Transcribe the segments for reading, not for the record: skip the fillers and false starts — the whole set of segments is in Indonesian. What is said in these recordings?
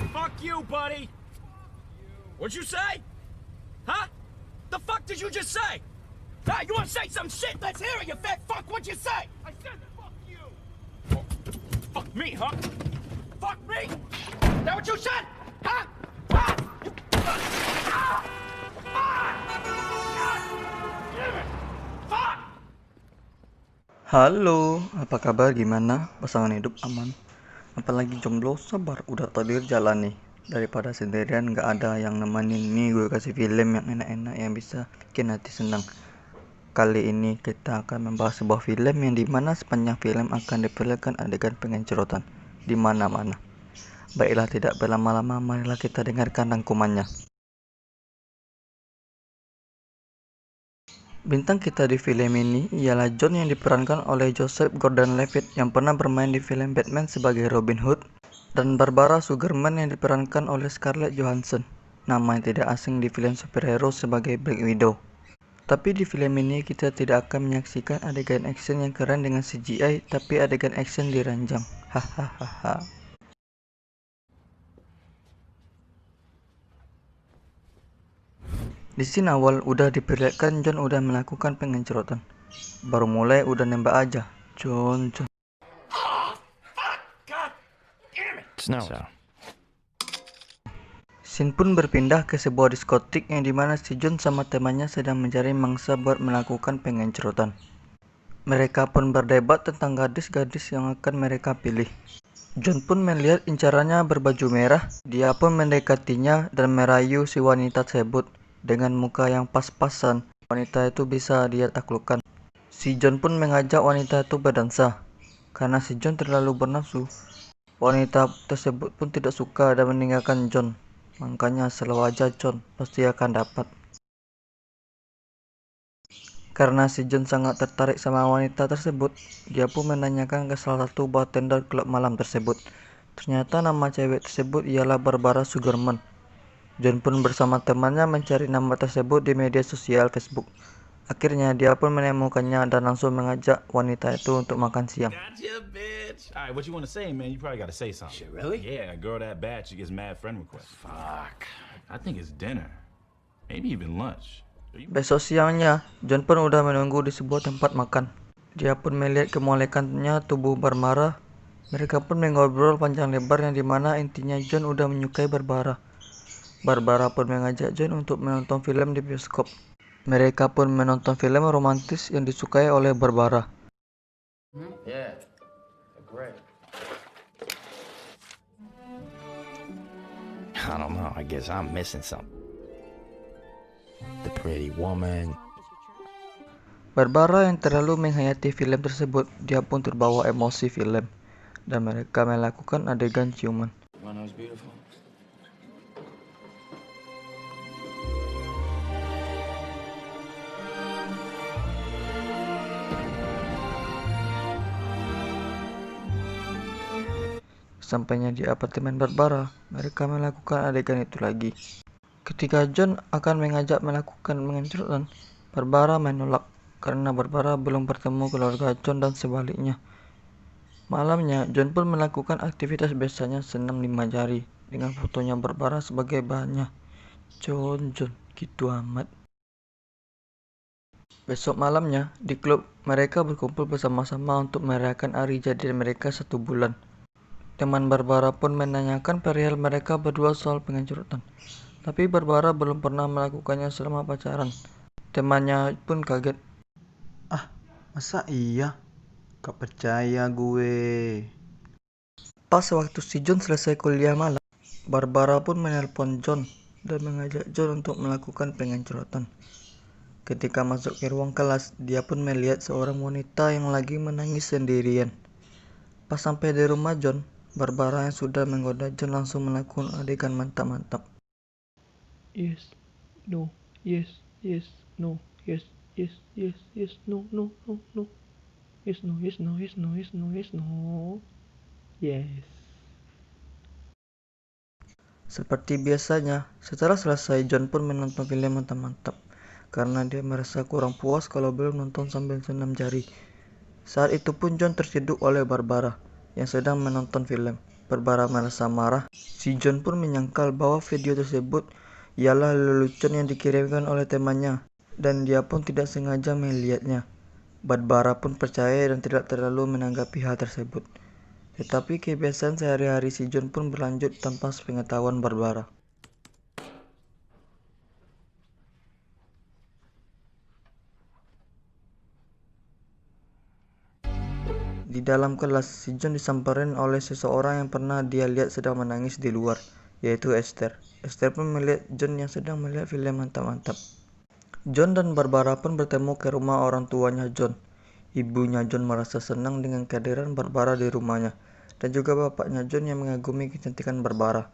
Fuck you, buddy! What'd you say? Huh? The fuck did you just say? Hey, you wanna say some shit? Let's hear it, you fat fuck! What'd you say? I said fuck you! Oh, fuck me, huh? Fuck me? Is that what you said? Huh? Huh? You... Ah! Ah! God damn it! Fuck! Halo, apa kabar? Gimana? Pasangan hidup aman? Apalagi jomblo, sabar, udah takdir jalan nih. Daripada sendirian gak ada yang nemenin nih, gue kasih film yang enak-enak yang bisa bikin hati senang. Kali ini kita akan membahas sebuah film yang dimana sepanjang film akan diperlihatkan adegan pengencerotan di mana-mana. Baiklah tidak berlama-lama, marilah kita dengarkan rangkumannya. Bintang kita di film ini ialah John yang diperankan oleh Joseph Gordon-Levitt yang pernah bermain di film Batman sebagai Robin Hood, dan Barbara Sugarman yang diperankan oleh Scarlett Johansson, nama yang tidak asing di film superhero sebagai Black Widow. Tapi di film ini kita tidak akan menyaksikan adegan action yang keren dengan CGI, tapi adegan action diranjang. Hahaha. Di scene awal udah diperlihatkan John udah melakukan pengencerotan. Baru mulai udah nembak aja. John. Scene pun berpindah ke sebuah diskotik yang dimana si John sama temannya sedang mencari mangsa buat melakukan pengencerotan. Mereka pun berdebat tentang gadis-gadis yang akan mereka pilih. John pun melihat incarannya berbaju merah. Dia pun mendekatinya dan merayu si wanita tersebut. Dengan muka yang pas-pasan, wanita itu bisa dia taklukkan. Si John pun mengajak wanita itu berdansa. Karena si John terlalu bernafsu, wanita tersebut pun tidak suka dan meninggalkan John. Makanya selalu aja John pasti akan dapat. Karena si John sangat tertarik sama wanita tersebut, dia pun menanyakan ke salah satu bartender klub malam tersebut. Ternyata nama cewek tersebut ialah Barbara Sugarman. John pun bersama temannya mencari nama tersebut di media sosial Facebook. Akhirnya dia pun menemukannya dan langsung mengajak wanita itu untuk makan siang. Gotcha, bitch! Alright, what you wanna say, man? You probably gotta say something. Shit, really? Yeah, a girl that bad, she gets mad friend requests. Fuck. I think it's dinner. Maybe even lunch. Besok siangnya, John pun udah menunggu di sebuah tempat makan. Dia pun melihat kemolekannya tubuh Barbara. Mereka pun mengobrol panjang lebar yang dimana intinya John udah menyukai Barbara. Barbara pun mengajak John untuk menonton film di bioskop. Mereka pun menonton film romantis yang disukai oleh Barbara. Yeah, great. I don't know, I guess I'm missing something. The pretty woman. Barbara yang terlalu menghayati film tersebut, dia pun terbawa emosi film. Dan mereka melakukan adegan ciuman. One was beautiful. Sampainya di apartemen Barbara, mereka melakukan adegan itu lagi. Ketika John akan mengajak melakukan pengencerotan, Barbara menolak karena Barbara belum bertemu keluarga John dan sebaliknya. Malamnya, John pun melakukan aktivitas biasanya senam 5 jari dengan fotonya Barbara sebagai bahannya. John, gitu amat. Besok malamnya, di klub, mereka berkumpul bersama-sama untuk merayakan hari jadi mereka 1 bulan. Teman Barbara pun menanyakan perihal mereka berdua soal pengencerotan. Tapi Barbara belum pernah melakukannya selama pacaran. Temannya pun kaget. Ah, masa iya? Gak percaya gue. Pas waktu si John selesai kuliah malam, Barbara pun menelpon John dan mengajak John untuk melakukan pengencerotan. Ketika masuk ke ruang kelas, dia pun melihat seorang wanita yang lagi menangis sendirian. Pas sampai di rumah John, Barbara yang sudah menggoda John langsung melakukan adegan mantap-mantap. Yes, no, yes, yes, no, yes, yes, yes, yes, no, no, no, no. Yes, no, yes, no, yes, no, yes, no, yes, no. Yes. Seperti biasanya, setelah selesai John pun menonton film mantap-mantap karena dia merasa kurang puas kalau belum nonton sambil senam jari. Saat itu pun John terciduk oleh Barbara yang sedang menonton film. Barbara merasa marah. Si John pun menyangkal bahwa video tersebut ialah lelucon yang dikirimkan oleh temannya, dan dia pun tidak sengaja melihatnya. Barbara pun percaya dan tidak terlalu menanggapi hal tersebut. Tetapi kebiasaan sehari-hari si John pun berlanjut tanpa sepengetahuan Barbara. Di dalam kelas, si John disamperin oleh seseorang yang pernah dia lihat sedang menangis di luar, yaitu Esther. Esther pun melihat John yang sedang melihat film mantap-mantap. John dan Barbara pun bertemu ke rumah orang tuanya John. Ibunya John merasa senang dengan kehadiran Barbara di rumahnya, dan juga bapaknya John yang mengagumi kecantikan Barbara.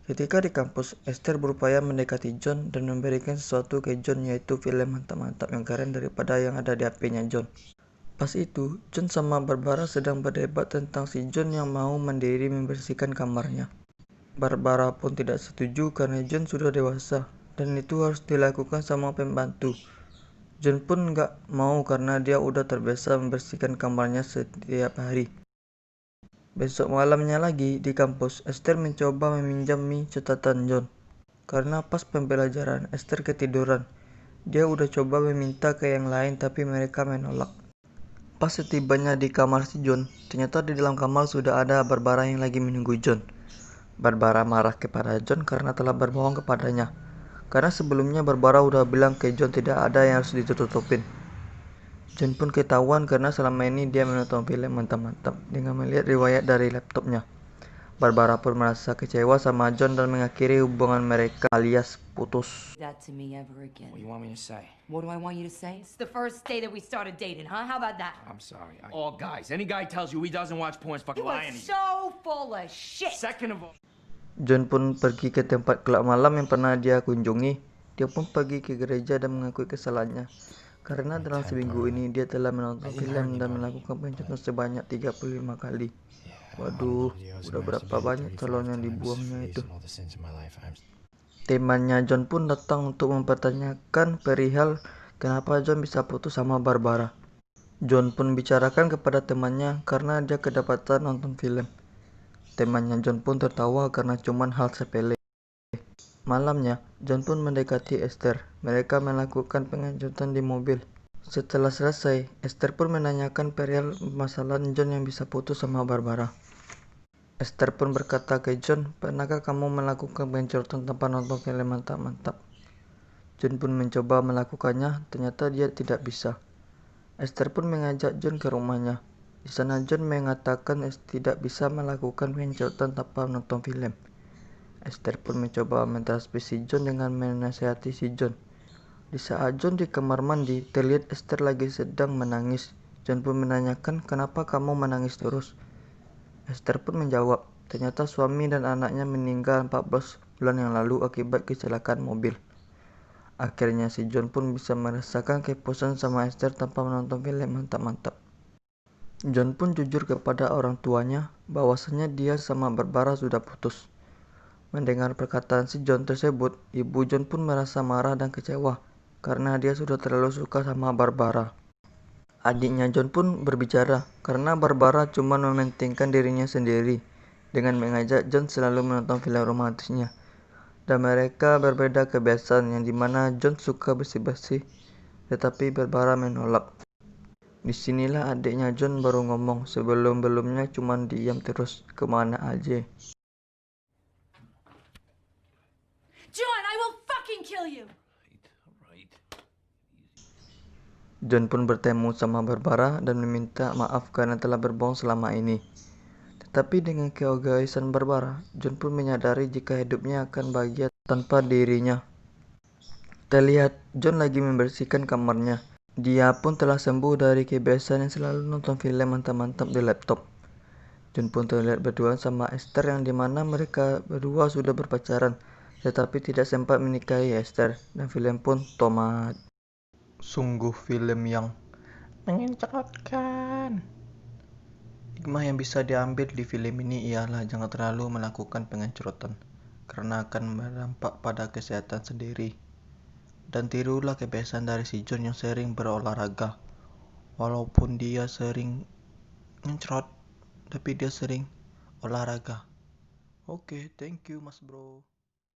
Ketika di kampus, Esther berupaya mendekati John dan memberikan sesuatu ke John, yaitu film mantap-mantap yang keren daripada yang ada di HP-nya John. Pas itu, John sama Barbara sedang berdebat tentang si John yang mau mandiri membersihkan kamarnya. Barbara pun tidak setuju karena John sudah dewasa dan itu harus dilakukan sama pembantu. John pun nggak mau karena dia udah terbiasa membersihkan kamarnya setiap hari. Besok malamnya lagi di kampus, Esther mencoba meminjam catatan John. Karena pas pembelajaran, Esther ketiduran. Dia udah coba meminta ke yang lain tapi mereka menolak. Pas setibanya di kamar si John, ternyata di dalam kamar sudah ada Barbara yang lagi menunggu John. Barbara marah kepada John karena telah berbohong kepadanya. Karena sebelumnya Barbara udah bilang ke John tidak ada yang harus ditutupin. John pun ketahuan karena selama ini dia menonton film mantap-mantap dengan melihat riwayat dari laptopnya. Barbara pun merasa kecewa sama John dan mengakhiri hubungan mereka alias putus. That to me ever again. What do you want me to say? What do I want you to say? It's the first day that we started dating, huh? How about that? I'm sorry. All guys, any guy tells you he doesn't watch porn's fucking You are lying to you. so full of shit. Second of all, John pun pergi ke tempat klub malam yang pernah dia kunjungi. Dia pun pergi ke gereja dan mengakui kesalahannya. Karena dalam seminggu ini dia telah menonton film dan melakukan pencetan sebanyak 35 kali. Waduh, udah berapa banyak calon yang dibuangnya itu. Temannya John pun datang untuk mempertanyakan perihal kenapa John bisa putus sama Barbara. John pun bicarakan kepada temannya karena dia kedapatan nonton film. Temannya John pun tertawa karena cuman hal sepele. Malamnya, John pun mendekati Esther. Mereka melakukan pengejutan di mobil. Setelah selesai, Esther pun menanyakan perihal masalah John yang bisa putus sama Barbara. Esther pun berkata ke John, pernahkah kamu melakukan pengejutan tanpa nonton film mantap-mantap? John pun mencoba melakukannya, ternyata dia tidak bisa. Esther pun mengajak John ke rumahnya. Di sana John mengatakan tidak bisa melakukan pengejutan tanpa menonton film. Esther pun mencoba mentransmisi John dengan menasihati si John. Di saat John di kamar mandi, terlihat Esther lagi sedang menangis. John pun menanyakan, kenapa kamu menangis terus? Esther pun menjawab, ternyata suami dan anaknya meninggal 14 bulan yang lalu akibat kecelakaan mobil. Akhirnya si John pun bisa merasakan kepuasan sama Esther tanpa menonton film mantap-mantap. John pun jujur kepada orang tuanya bahwasanya dia sama Barbara sudah putus. Mendengar perkataan si John tersebut, ibu John pun merasa marah dan kecewa karena dia sudah terlalu suka sama Barbara. Adiknya John pun berbicara karena Barbara cuma mementingkan dirinya sendiri dengan mengajak John selalu menonton film romantisnya. Dan mereka berbeda kebiasaan yang dimana John suka bersih-bersih tetapi Barbara menolak. Disinilah adiknya John baru ngomong, sebelum-belumnya cuma diam terus, kemana aja. John, I will fucking kill you. John pun bertemu sama Barbara dan meminta maaf karena telah berbohong selama ini. Tetapi dengan keegoisan Barbara, John pun menyadari jika hidupnya akan bahagia tanpa dirinya. Terlihat John lagi membersihkan kamarnya. Dia pun telah sembuh dari kebiasaan yang selalu nonton film mantap-mantap di laptop. John pun terlihat berdua sama Esther yang dimana mereka berdua sudah berpacaran, tetapi tidak sempat menikahi Esther dan film pun tamat. Sungguh film yang mengencangkan. Hikmah yang bisa diambil di film ini ialah jangan terlalu melakukan pengecurotan karena akan berdampak pada kesehatan sendiri. Dan tirulah kebiasaan dari si John yang sering berolahraga. Walaupun dia sering ngencrot, tapi dia sering olahraga. Oke, thank you Mas Bro.